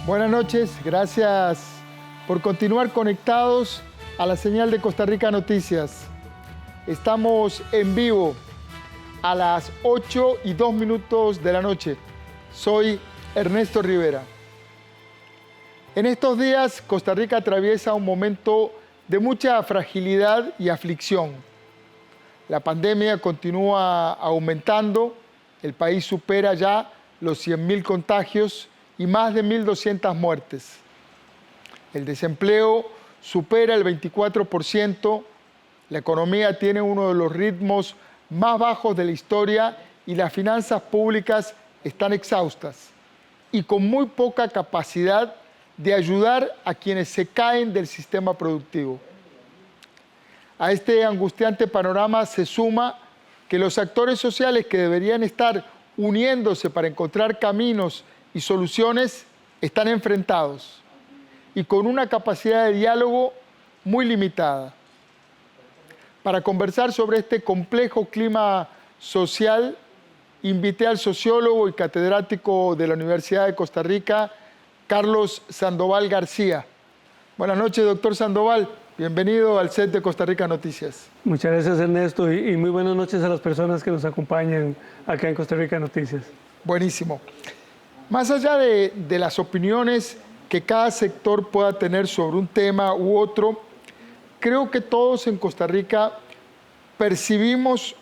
Buenas noches, gracias por continuar conectados a la señal de Costa Rica Noticias. Estamos en vivo a las 8:02 de la noche. Soy Ernesto Rivera. En estos días, Costa Rica atraviesa un momento de mucha fragilidad y aflicción. La pandemia continúa aumentando, el país supera ya los 100.000 contagios y más de 1.200 muertes. El desempleo supera el 24%, la economía tiene uno de los ritmos más bajos de la historia y las finanzas públicas están exhaustas y con muy poca capacidad de ayudar a quienes se caen del sistema productivo. A este angustiante panorama se suma que los actores sociales que deberían estar uniéndose para encontrar caminos y soluciones están enfrentados y con una capacidad de diálogo muy limitada. Para conversar sobre este complejo clima social, invité al sociólogo y catedrático de la Universidad de Costa Rica, Carlos Sandoval García. Buenas noches, doctor Sandoval. Bienvenido al set de Costa Rica Noticias. Muchas gracias, Ernesto, y muy buenas noches a las personas que nos acompañan acá en Costa Rica Noticias. Buenísimo. Más allá de las opiniones que cada sector pueda tener sobre un tema u otro, creo que todos en Costa Rica percibimos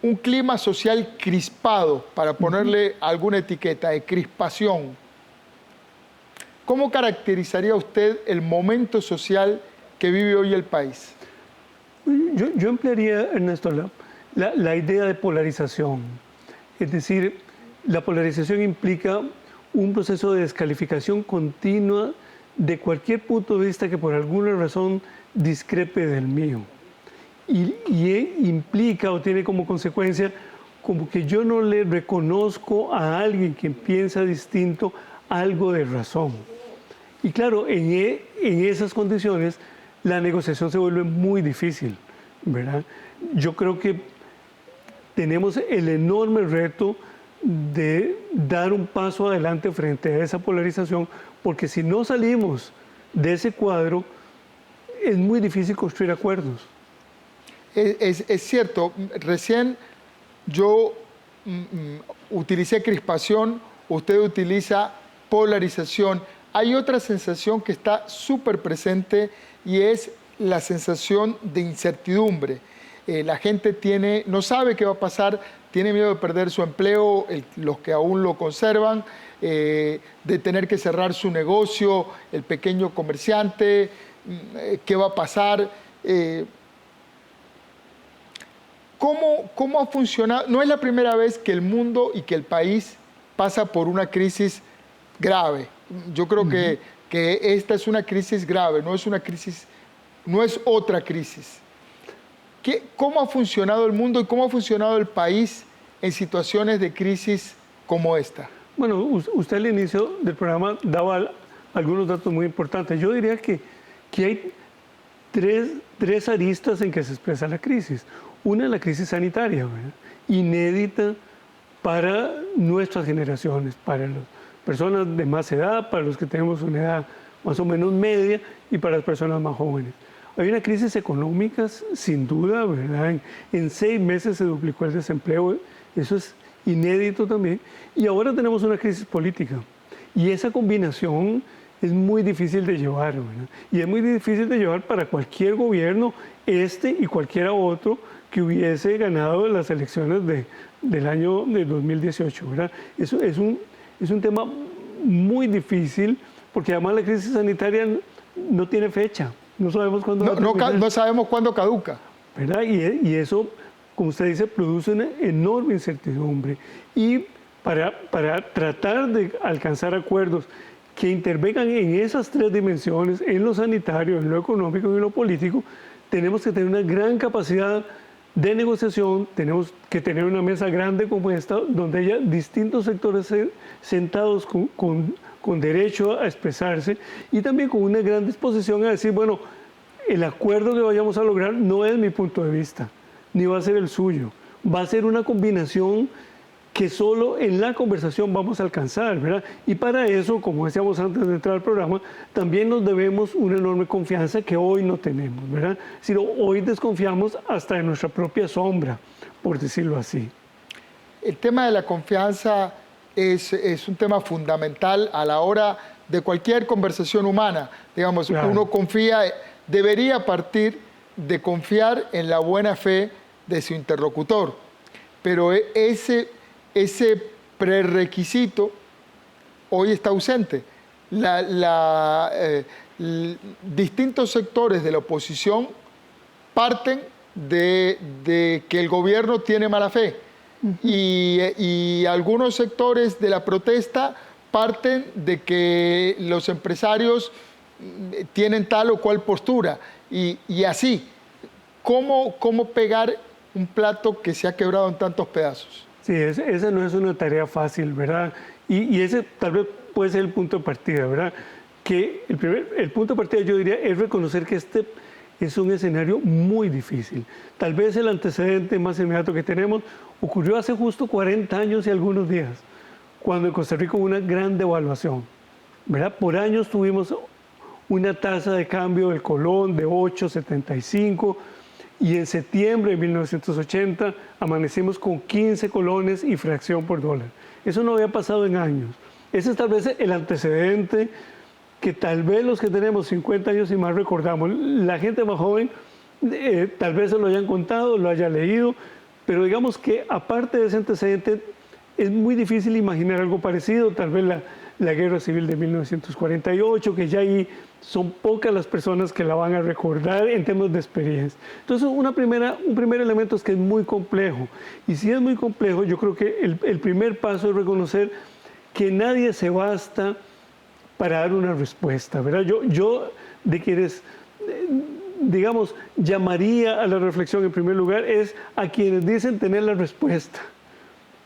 un clima social crispado, para ponerle alguna etiqueta de crispación. ¿Cómo caracterizaría usted el momento social que vive hoy el país? Yo emplearía, Ernesto, la idea de polarización. Es decir, la polarización implica un proceso de descalificación continua de cualquier punto de vista que por alguna razón discrepe del mío. Y implica o tiene como consecuencia como que yo no le reconozco a alguien que piensa distinto algo de razón. Y claro, en esas condiciones la negociación se vuelve muy difícil, ¿verdad? Yo creo que tenemos el enorme reto de dar un paso adelante frente a esa polarización, porque si no salimos de ese cuadro, es muy difícil construir acuerdos. Es cierto, recién yo utilicé crispación, usted utiliza polarización. Hay otra sensación que está súper presente y es la sensación de incertidumbre. La gente no sabe qué va a pasar, tiene miedo de perder su empleo, los que aún lo conservan, de tener que cerrar su negocio, el pequeño comerciante, qué va a pasar. ¿Cómo ha funcionado? No es la primera vez que el mundo y que el país pasa por una crisis grave. Yo creo que esta es una crisis grave, no es otra crisis. ¿Cómo ha funcionado el mundo y cómo ha funcionado el país en situaciones de crisis como esta? Bueno, usted al inicio del programa daba algunos datos muy importantes. Yo diría que hay tres aristas en que se expresa la crisis. Una es la crisis sanitaria, ¿verdad? Inédita para nuestras generaciones, para las personas de más edad, para los que tenemos una edad más o menos media y para las personas más jóvenes. Hay una crisis económica, sin duda, ¿verdad? En 6 meses se duplicó el desempleo, eso es inédito también. Y ahora tenemos una crisis política. Y esa combinación es muy difícil de llevar, ¿verdad? Y es muy difícil de llevar para cualquier gobierno, y cualquiera otro, que hubiese ganado las elecciones del año de 2018, ¿verdad? Eso es un tema muy difícil, porque además la crisis sanitaria no tiene fecha. No sabemos cuándo no sabemos cuándo caduca. ¿Verdad? Y eso, como usted dice, produce una enorme incertidumbre. Y para tratar de alcanzar acuerdos que intervengan en esas 3 dimensiones, en lo sanitario, en lo económico y en lo político, tenemos que tener una gran capacidad de negociación, tenemos que tener una mesa grande como esta, donde haya distintos sectores sentados con derecho a expresarse y también con una gran disposición a decir, bueno, el acuerdo que vayamos a lograr no es mi punto de vista, ni va a ser el suyo, va a ser una combinación que solo en la conversación vamos a alcanzar, ¿verdad? Y para eso, como decíamos antes de entrar al programa, también nos debemos una enorme confianza que hoy no tenemos, ¿verdad? Sino hoy desconfiamos hasta de nuestra propia sombra, por decirlo así. El tema de la confianza es un tema fundamental a la hora de cualquier conversación humana. Digamos, Claro. uno debería partir de confiar en la buena fe de su interlocutor. Pero ese prerequisito hoy está ausente. Distintos sectores de la oposición parten de que el gobierno tiene mala fe. Y algunos sectores de la protesta parten de que los empresarios tienen tal o cual postura. Y así, ¿cómo pegar un plato que se ha quebrado en tantos pedazos? Sí, esa no es una tarea fácil, ¿verdad? Y ese tal vez puede ser el punto de partida, ¿verdad? Que el punto de partida, yo diría, es reconocer que este es un escenario muy difícil. Tal vez el antecedente más inmediato que tenemos ocurrió hace justo 40 años y algunos días, cuando en Costa Rica hubo una gran devaluación, ¿verdad? Por años tuvimos una tasa de cambio del colón de 8.75 y en septiembre de 1980 amanecimos con 15 colones y fracción por dólar. Eso no había pasado en años. Ese es tal vez el antecedente que tal vez los que tenemos 50 años y más recordamos. La gente más joven tal vez se lo hayan contado, lo haya leído, pero digamos que aparte de ese antecedente es muy difícil imaginar algo parecido. Tal vez la Guerra Civil de 1948, que ya ahí son pocas las personas que la van a recordar en temas de experiencia. Entonces, un primer elemento es que es muy complejo. Y si es muy complejo, yo creo que el primer paso es reconocer que nadie se basta para dar una respuesta, ¿verdad? Yo de quienes, digamos, llamaría a la reflexión en primer lugar es a quienes dicen tener la respuesta,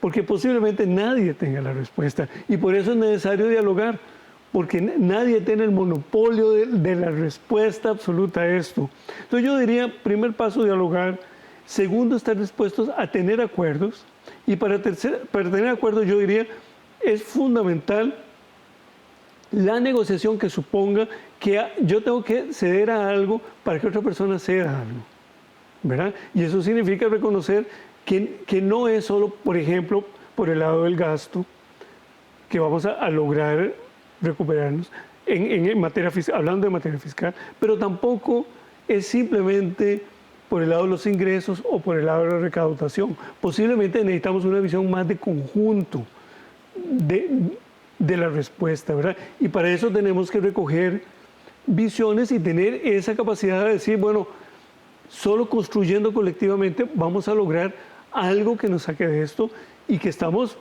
porque posiblemente nadie tenga la respuesta y por eso es necesario dialogar, porque nadie tiene el monopolio de la respuesta absoluta a esto. Entonces yo diría, primer paso, dialogar. Segundo, estar dispuestos a tener acuerdos. Y para tener acuerdos, yo diría, es fundamental la negociación que suponga que yo tengo que ceder a algo para que otra persona ceda a algo, ¿verdad? Y eso significa reconocer que no es solo, por ejemplo, por el lado del gasto, que vamos a lograr recuperarnos en materia fiscal, hablando de materia fiscal, pero tampoco es simplemente por el lado de los ingresos o por el lado de la recaudación. Posiblemente necesitamos una visión más de conjunto de la respuesta, ¿verdad? Y para eso tenemos que recoger visiones y tener esa capacidad de decir, bueno, solo construyendo colectivamente vamos a lograr algo que nos saque de esto y que estamos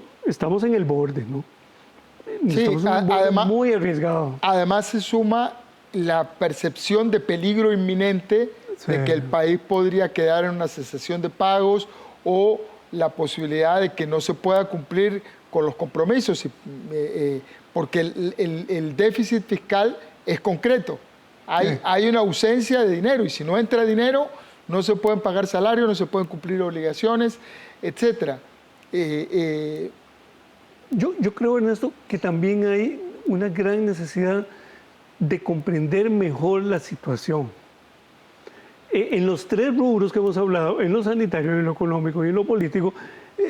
en el borde, ¿no? Sí, estamos en un borde muy arriesgado. Además se suma la percepción de peligro inminente de que el país podría quedar en una cesación de pagos o la posibilidad de que no se pueda cumplir con los compromisos, porque el déficit fiscal es concreto. Hay una ausencia de dinero y si no entra dinero no se pueden pagar salarios, no se pueden cumplir obligaciones, etc. Yo creo, Ernesto, que también hay una gran necesidad de comprender mejor la situación. En los tres rubros que hemos hablado, en lo sanitario, en lo económico y en lo político,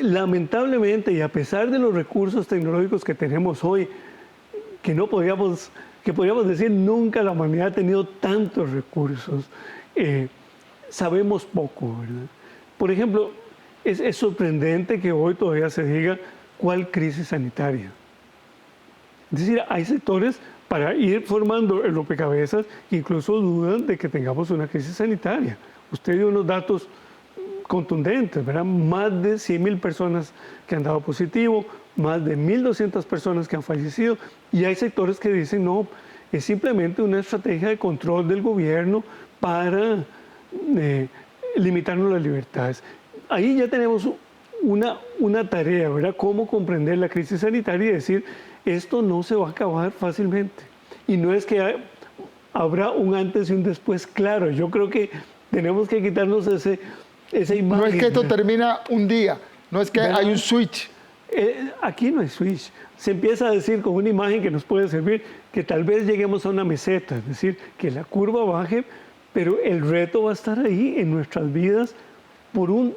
lamentablemente, y a pesar de los recursos tecnológicos que tenemos hoy, que podríamos decir nunca la humanidad ha tenido tantos recursos, sabemos poco, ¿verdad? Por ejemplo, es sorprendente que hoy todavía se diga cuál crisis sanitaria. Es decir, hay sectores para ir formando el rompecabezas que incluso dudan de que tengamos una crisis sanitaria. Usted dio unos datos contundentes, ¿verdad? Más de 100.000 personas que han dado positivo, más de 1.200 personas que han fallecido, y hay sectores que dicen, no, es simplemente una estrategia de control del gobierno para limitarnos las libertades. Ahí ya tenemos una tarea, ¿verdad? Cómo comprender la crisis sanitaria y decir, esto no se va a acabar fácilmente. Y no es que habrá un antes y un después claro. Yo creo que tenemos que quitarnos esa imagen. No es que esto termina un día, no es que hay un switch. Aquí no hay switch. Se empieza a decir con una imagen que nos puede servir que tal vez lleguemos a una meseta, es decir, que la curva baje, pero el reto va a estar ahí en nuestras vidas por un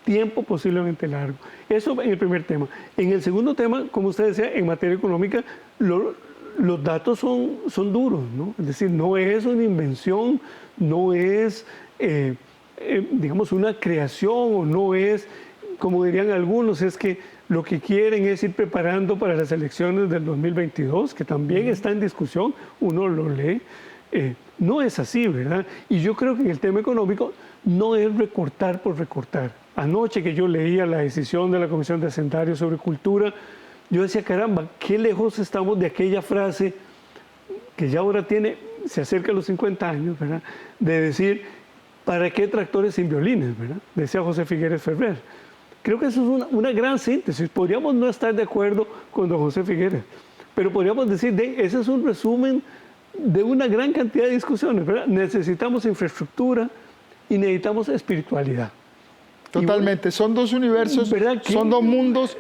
tiempo posiblemente largo. Eso en el primer tema. En el segundo tema, como usted decía, en materia económica, los datos son duros, ¿no? Es decir, no es una invención, no es, digamos, una creación o no es, como dirían algunos, es que lo que quieren es ir preparando para las elecciones del 2022, que también está en discusión, uno lo lee. No es así, ¿verdad? Y yo creo que en el tema económico no es recortar por recortar. Anoche que yo leía la decisión de la Comisión de Hacendarios sobre cultura, yo decía, caramba, qué lejos estamos de aquella frase que ya ahora se acerca a los 50 años, ¿verdad? De decir, ¿para qué tractores sin violines, ¿verdad? Decía José Figueres Ferrer. Creo que eso es una gran síntesis. Podríamos no estar de acuerdo con don José Figueres, pero podríamos decir, ese es un resumen de una gran cantidad de discusiones, ¿verdad? Necesitamos infraestructura y necesitamos espiritualidad. Totalmente, son dos universos, son dos mundos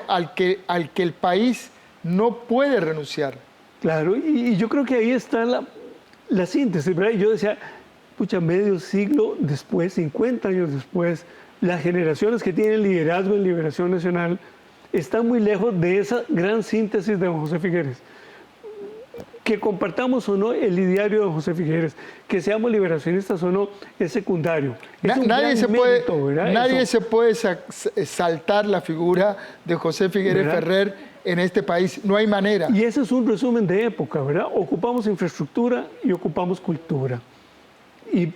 al que el país no puede renunciar. Claro, y yo creo que ahí está la síntesis, ¿verdad? Y yo decía, pucha, medio siglo después, 50 años después, las generaciones que tienen liderazgo en Liberación Nacional están muy lejos de esa gran síntesis de don José Figueres. Que compartamos o no el ideario de José Figueres, que seamos liberacionistas o no, es secundario. Nadie se puede saltar la figura de José Figueres Ferrer en este país, no hay manera. Y ese es un resumen de época, ¿verdad? Ocupamos infraestructura y ocupamos cultura. Y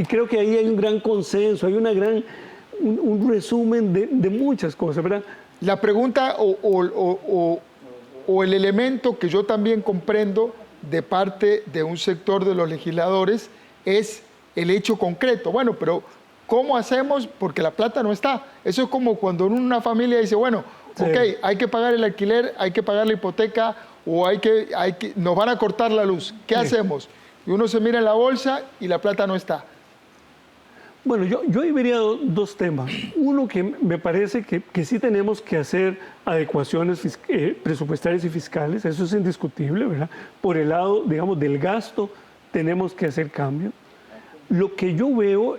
creo que ahí hay un gran consenso, hay un resumen de muchas cosas, ¿verdad? La pregunta o el elemento que yo también comprendo de parte de un sector de los legisladores es el hecho concreto. Bueno, pero ¿cómo hacemos? Porque la plata no está. Eso es como cuando una familia dice, bueno, sí, ok, hay que pagar el alquiler, hay que pagar la hipoteca o nos van a cortar la luz. ¿Qué hacemos? Y uno se mira en la bolsa y la plata no está. Bueno, yo ahí vería dos temas. Uno que me parece que sí tenemos que hacer adecuaciones presupuestarias y fiscales, eso es indiscutible, ¿verdad? Por el lado, digamos, del gasto tenemos que hacer cambios. Lo que yo veo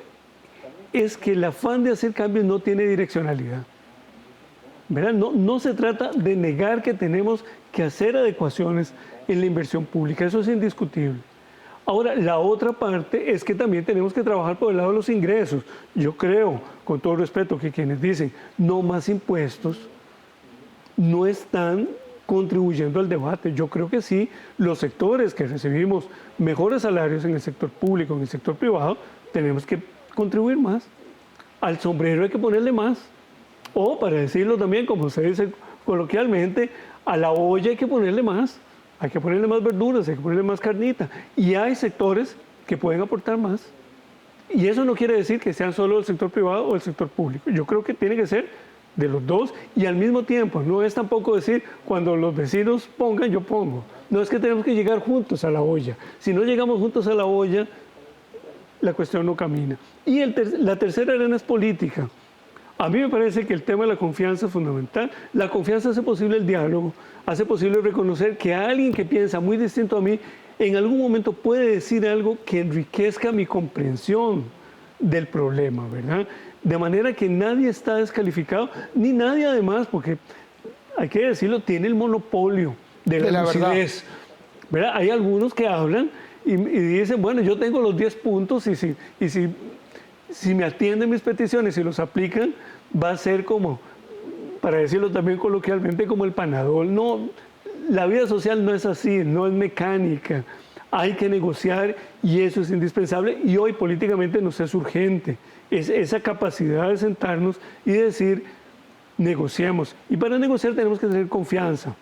es que el afán de hacer cambios no tiene direccionalidad, ¿verdad? No se trata de negar que tenemos que hacer adecuaciones en la inversión pública, eso es indiscutible. Ahora, la otra parte es que también tenemos que trabajar por el lado de los ingresos. Yo creo, con todo respeto, que quienes dicen no más impuestos no están contribuyendo al debate. Yo creo que sí, los sectores que recibimos mejores salarios en el sector público, en el sector privado, tenemos que contribuir más. Al sombrero hay que ponerle más. O, para decirlo también, como se dice coloquialmente, a la olla hay que ponerle más. Hay que ponerle más verduras, hay que ponerle más carnita. Y hay sectores que pueden aportar más. Y eso no quiere decir que sean solo el sector privado o el sector público. Yo creo que tiene que ser de los dos y al mismo tiempo. No es tampoco decir, cuando los vecinos pongan, yo pongo. No es que tenemos que llegar juntos a la olla. Si no llegamos juntos a la olla, la cuestión no camina. Y la tercera arena es política. A mí me parece que el tema de la confianza es fundamental. La confianza hace posible el diálogo, hace posible reconocer que alguien que piensa muy distinto a mí en algún momento puede decir algo que enriquezca mi comprensión del problema, ¿verdad? De manera que nadie está descalificado, ni nadie además, porque hay que decirlo, tiene el monopolio de la lucidez, ¿verdad? Hay algunos que hablan y dicen, bueno, yo tengo los 10 puntos y si me atienden mis peticiones y los aplican, va a ser como, para decirlo también coloquialmente, como el Panadol. No, la vida social no es así, no es mecánica. Hay que negociar y eso es indispensable y hoy políticamente nos es urgente. Es esa capacidad de sentarnos y decir, negociemos. Y para negociar tenemos que tener confianza.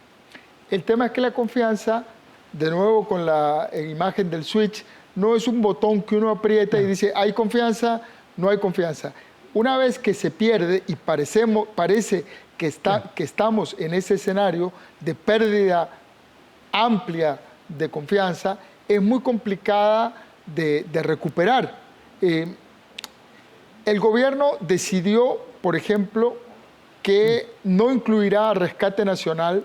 El tema es que la confianza, de nuevo con la imagen del switch, no es un botón que uno aprieta y dice, hay confianza, no hay confianza. Una vez que se pierde y parece que estamos en ese escenario de pérdida amplia de confianza, es muy complicada de recuperar. El gobierno decidió, por ejemplo, que no incluirá a Rescate Nacional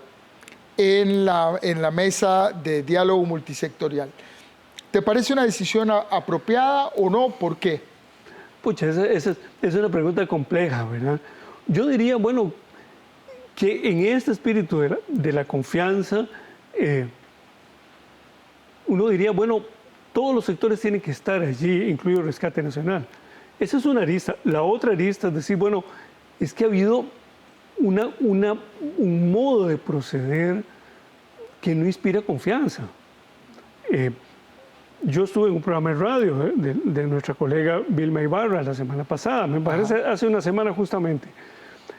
en la mesa de diálogo multisectorial. ¿Te parece una decisión apropiada o no? ¿Por qué? Pucha, esa es una pregunta compleja, ¿verdad? Yo diría, bueno, que en este espíritu de la confianza, uno diría, bueno, todos los sectores tienen que estar allí, incluido Rescate Nacional. Esa es una arista. La otra arista es decir, bueno, es que ha habido un modo de proceder que no inspira confianza. Yo estuve en un programa de radio de nuestra colega Vilma Ibarra la semana pasada, me parece hace una semana justamente.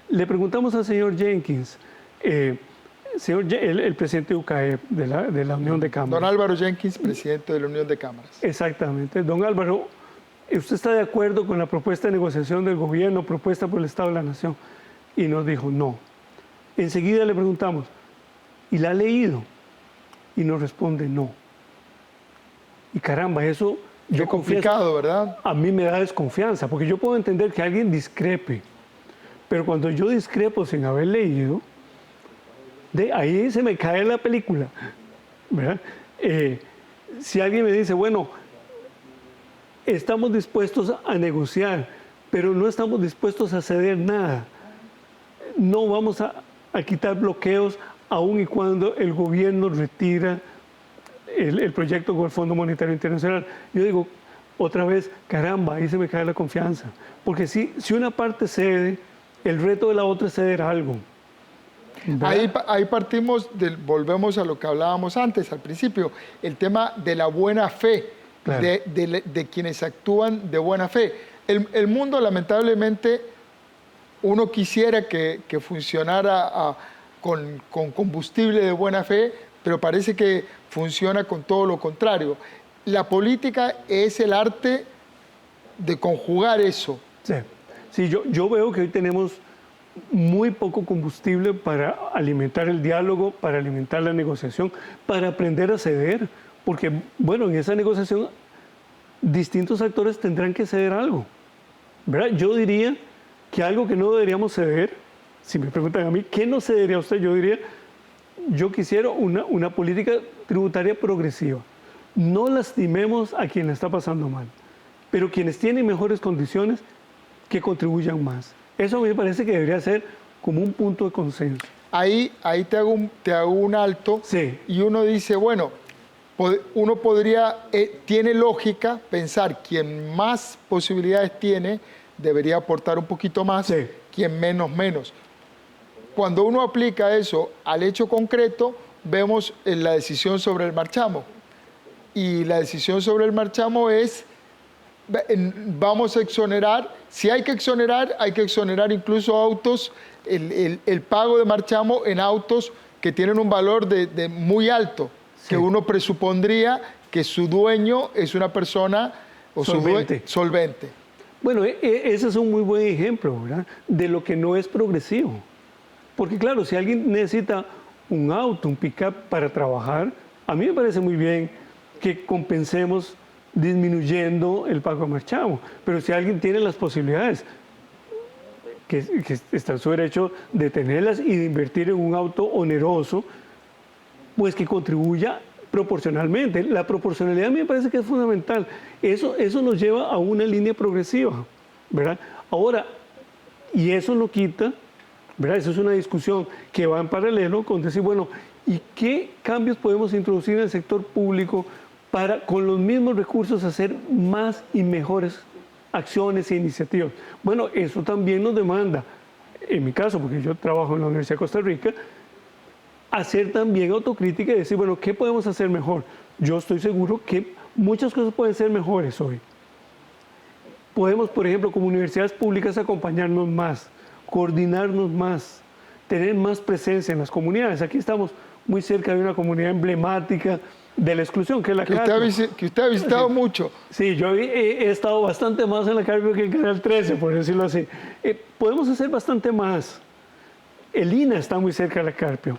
Le preguntamos al señor Jenkins, el presidente de UCAE, de la Unión de Cámaras. Don Álvaro Jenkins, presidente de la Unión de Cámaras. Exactamente. Don Álvaro, ¿usted está de acuerdo con la propuesta de negociación del gobierno propuesta por el Estado de la Nación? Y nos dijo no. Enseguida le preguntamos, ¿y la ha leído? Y nos responde no. Y caramba, eso... Qué complicado, ¿verdad? A mí me da desconfianza, porque yo puedo entender que alguien discrepe, pero cuando yo discrepo sin haber leído, de ahí se me cae la película, ¿verdad? Si alguien me dice, bueno, estamos dispuestos a negociar, pero no estamos dispuestos a ceder nada, no vamos a quitar bloqueos aun y cuando el gobierno retira el proyecto con el Fondo Monetario Internacional. Yo digo, otra vez, caramba, ahí se me cae la confianza. Porque si una parte cede, el reto de la otra es ceder algo. Ahí partimos, volvemos a lo que hablábamos antes, al principio, el tema de la buena fe, claro, de quienes actúan de buena fe. El mundo, lamentablemente, uno quisiera que funcionara con combustible de buena fe, pero parece que funciona con todo lo contrario. La política es el arte de conjugar eso. Sí, yo veo que hoy tenemos muy poco combustible para alimentar el diálogo, para alimentar la negociación, para aprender a ceder, porque, bueno, en esa negociación distintos actores tendrán que ceder algo, ¿verdad? Yo diría que algo que no deberíamos ceder, si me preguntan a mí, ¿qué no cedería usted? Yo diría, yo quisiera una política tributaria progresiva. No lastimemos a quien la está pasando mal, pero quienes tienen mejores condiciones, que contribuyan más. Eso a mí me parece que debería ser como un punto de consenso. Ahí te hago un alto, sí, y uno dice, bueno, uno podría, tiene lógica pensar quien más posibilidades tiene debería aportar un poquito más, sí, quien menos. Cuando uno aplica eso al hecho concreto, vemos la decisión sobre el marchamo. Y la decisión sobre el marchamo es, vamos a exonerar, si hay que exonerar incluso autos, el pago de marchamo en autos que tienen un valor de muy alto, sí, que uno presupondría que su dueño es una persona o solvente. Bueno, ese es un muy buen ejemplo, ¿verdad?, de lo que no es progresivo. Porque claro, si alguien necesita un auto, un pick-up para trabajar, a mí me parece muy bien que compensemos disminuyendo el pago de marchamo. Pero si alguien tiene las posibilidades, que está en su derecho de tenerlas y de invertir en un auto oneroso, pues que contribuya proporcionalmente. La proporcionalidad a mí me parece que es fundamental. Eso nos lleva a una línea progresiva, ¿verdad? Ahora, y eso no quita, ¿verdad? Eso es una discusión que va en paralelo con decir, bueno, ¿y qué cambios podemos introducir en el sector público para, con los mismos recursos, hacer más y mejores acciones e iniciativas? Bueno, eso también nos demanda, en mi caso, porque yo trabajo en la Universidad de Costa Rica, hacer también autocrítica y decir, bueno, ¿qué podemos hacer mejor? Yo estoy seguro que muchas cosas pueden ser mejores hoy. Podemos, por ejemplo, como universidades públicas, acompañarnos más, coordinarnos más, tener más presencia en las comunidades. Aquí estamos muy cerca de una comunidad emblemática de la exclusión, que es la Carpio. Que usted ha visitado mucho. Sí, yo he estado bastante más en la Carpio que en Canal 13, por decirlo así. Podemos hacer bastante más. El INA está muy cerca de la Carpio.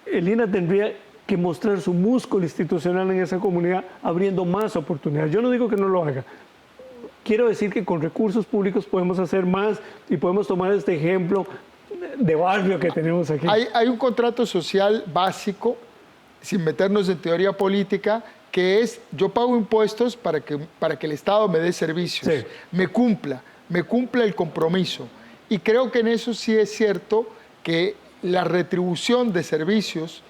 El INA tendría que mostrar su músculo institucional en esa comunidad, abriendo más oportunidades. Yo no digo que no lo haga. Quiero decir que con recursos públicos podemos hacer más y podemos tomar este ejemplo de barrio que tenemos aquí. Hay un contrato social básico, sin meternos en teoría política, que es: yo pago impuestos para que el Estado me dé servicios, Sí. me cumpla el compromiso. Y creo que en eso sí es cierto que la retribución de servicios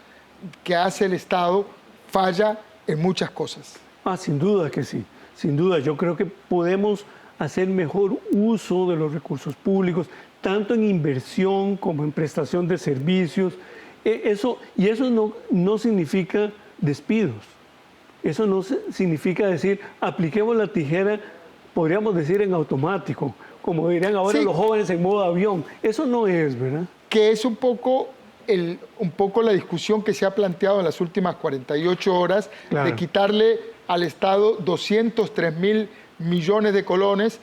que hace el Estado falla en muchas cosas. Sin duda que sí, sin duda. Yo creo que podemos hacer mejor uso de los recursos públicos, tanto en inversión como en prestación de servicios. Eso no significa despidos. Eso no significa decir, apliquemos la tijera, podríamos decir en automático, como dirían ahora Sí. los jóvenes en modo avión. Eso no es, ¿verdad? Que es un poco la discusión que se ha planteado en las últimas 48 horas, Claro. de quitarle al Estado 203.000 millones de colones.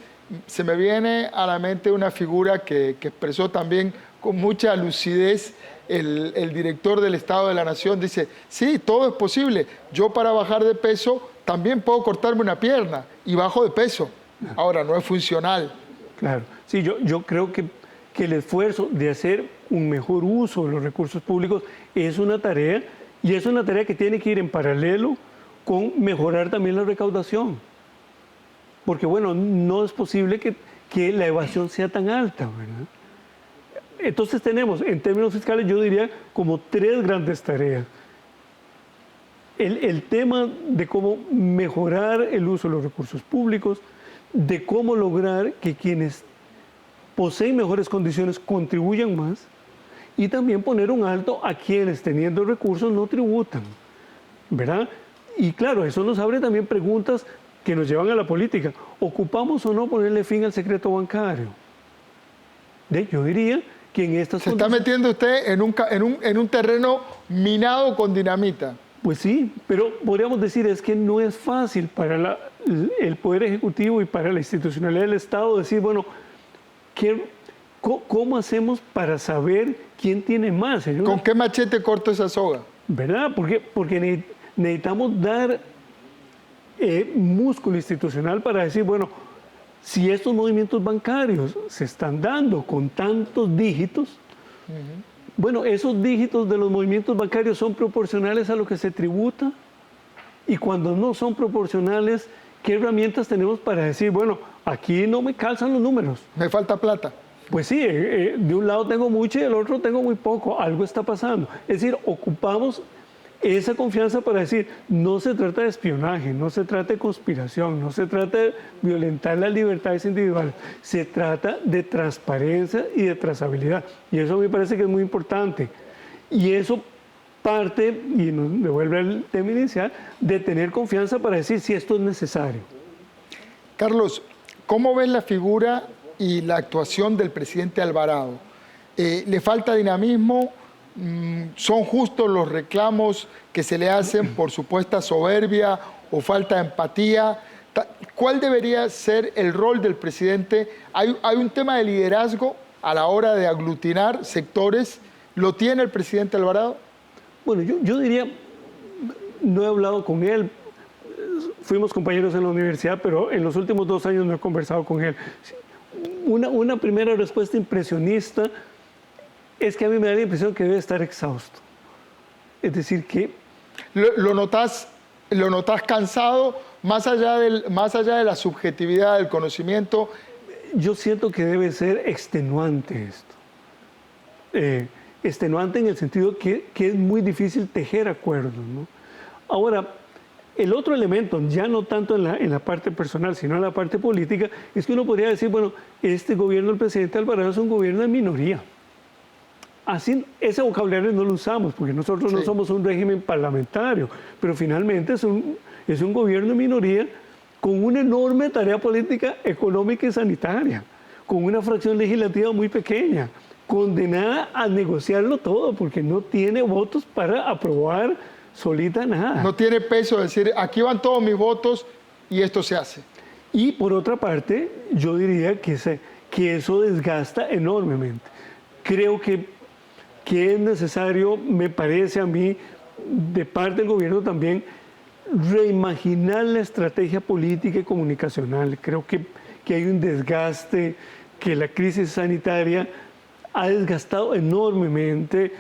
Se me viene a la mente una figura que expresó también con mucha lucidez el director del Estado de la Nación. Dice: sí, todo es posible. Yo, para bajar de peso, también puedo cortarme una pierna y bajo de peso. Ahora, no es funcional. Claro. Sí, yo creo que el esfuerzo de hacer un mejor uso de los recursos públicos es una tarea, y es una tarea que tiene que ir en paralelo con mejorar también la recaudación. Porque, bueno, no es posible que la evasión sea tan alta, ¿verdad? Entonces tenemos, en términos fiscales, yo diría como tres grandes tareas. El tema de cómo mejorar el uso de los recursos públicos, de cómo lograr que quienes poseen mejores condiciones contribuyan más, y también poner un alto a quienes, teniendo recursos, no tributan, ¿verdad? Y claro, eso nos abre también preguntas que nos llevan a la política. ¿Ocupamos o no ponerle fin al secreto bancario? Yo diría que en estas Se está metiendo usted en un terreno minado con dinamita. Pues sí, pero podríamos decir es que no es fácil para el Poder Ejecutivo y para la institucionalidad del Estado decir, bueno, ¿cómo hacemos para saber quién tiene más? ¿Con qué machete corto esa soga? ¿Verdad? Porque necesitamos dar músculo institucional para decir, bueno, si estos movimientos bancarios se están dando con tantos dígitos, bueno, esos dígitos de los movimientos bancarios son proporcionales a lo que se tributa, y cuando no son proporcionales, ¿qué herramientas tenemos para decir, bueno, aquí no me calzan los números? Me falta plata. Pues sí, de un lado tengo mucho y del otro tengo muy poco, algo está pasando. Es decir, ocupamos esa confianza para decir, no se trata de espionaje, no se trata de conspiración, no se trata de violentar las libertades individuales, se trata de transparencia y de trazabilidad. Y eso me parece que es muy importante. Y eso parte, y nos devuelve al tema inicial, de tener confianza para decir si esto es necesario. Carlos, ¿cómo ves la figura y la actuación del presidente Alvarado? ¿Le falta dinamismo? ¿Son justos los reclamos que se le hacen por supuesta soberbia o falta de empatía? ¿Cuál debería ser el rol del presidente? ¿Hay un tema de liderazgo a la hora de aglutinar sectores? ¿Lo tiene el presidente Alvarado? Bueno, yo diría, no he hablado con él, fuimos compañeros en la universidad, pero en los últimos 2 años no he conversado con él. Una primera respuesta impresionista es que a mí me da la impresión que debe estar exhausto. Es decir, que... ¿Lo notas cansado, más allá de la subjetividad del conocimiento? Yo siento que debe ser extenuante esto. Extenuante en el sentido que es muy difícil tejer acuerdos, ¿no? Ahora, el otro elemento, ya no tanto en la parte personal, sino en la parte política, es que uno podría decir, bueno, este gobierno del presidente Alvarado es un gobierno de minoría. Así, ese vocabulario no lo usamos, porque nosotros no somos un régimen parlamentario, pero finalmente es un gobierno de minoría con una enorme tarea política, económica y sanitaria, con una fracción legislativa muy pequeña, condenada a negociarlo todo, porque no tiene votos para aprobar solita nada. No tiene peso de decir, aquí van todos mis votos y esto se hace. Y por otra parte, yo diría que eso desgasta enormemente. Creo que es necesario, me parece a mí, de parte del gobierno también, reimaginar la estrategia política y comunicacional. Creo que hay un desgaste, que la crisis sanitaria ha desgastado enormemente.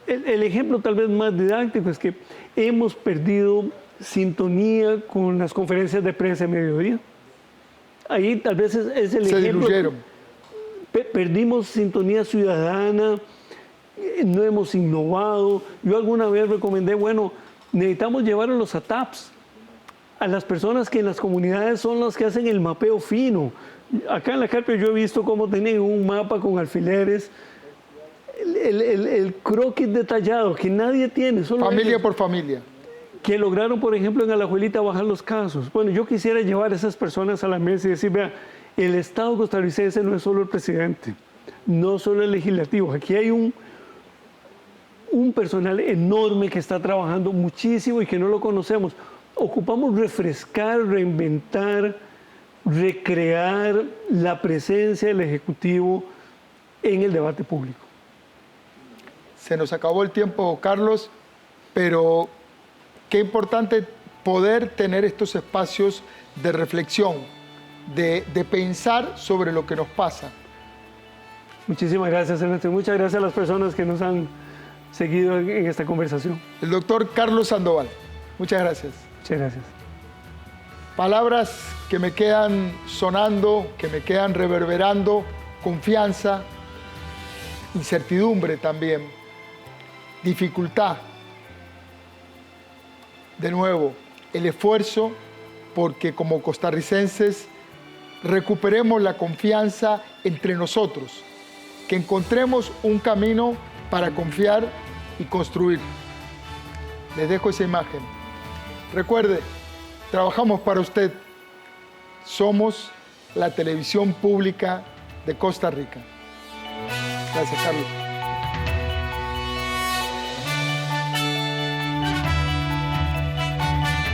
El ejemplo tal vez más didáctico es que hemos perdido sintonía con las conferencias de prensa de mediodía. Ahí tal vez es el Se ejemplo. diluyeron. Perdimos sintonía ciudadana, no hemos innovado. Yo alguna vez recomendé, bueno, necesitamos llevar a los ATAPs, a las personas que en las comunidades son las que hacen el mapeo fino. Acá en la Carpio yo he visto cómo tienen un mapa con alfileres, el croquis detallado que nadie tiene. Solo Familia ellos, por familia. que lograron, por ejemplo, en Alajuelita bajar los casos. Bueno, yo quisiera llevar a esas personas a la mesa y decir, vea, el Estado costarricense no es solo el presidente, no solo el legislativo. Aquí hay un personal enorme que está trabajando muchísimo y que no lo conocemos. Ocupamos refrescar, reinventar, recrear la presencia del Ejecutivo en el debate público. Se nos acabó el tiempo, Carlos, pero qué importante poder tener estos espacios de reflexión, de pensar sobre lo que nos pasa. Muchísimas gracias, Ernesto. Muchas gracias a las personas que nos han seguido en esta conversación. El doctor Carlos Sandoval, muchas gracias. Muchas gracias. Palabras que me quedan sonando, que me quedan reverberando, confianza, incertidumbre también, dificultad. De nuevo, el esfuerzo porque como costarricenses recuperemos la confianza entre nosotros, que encontremos un camino para confiar y construir. Les dejo esa imagen. Recuerde, trabajamos para usted. Somos la televisión pública de Costa Rica. Gracias, Carlos.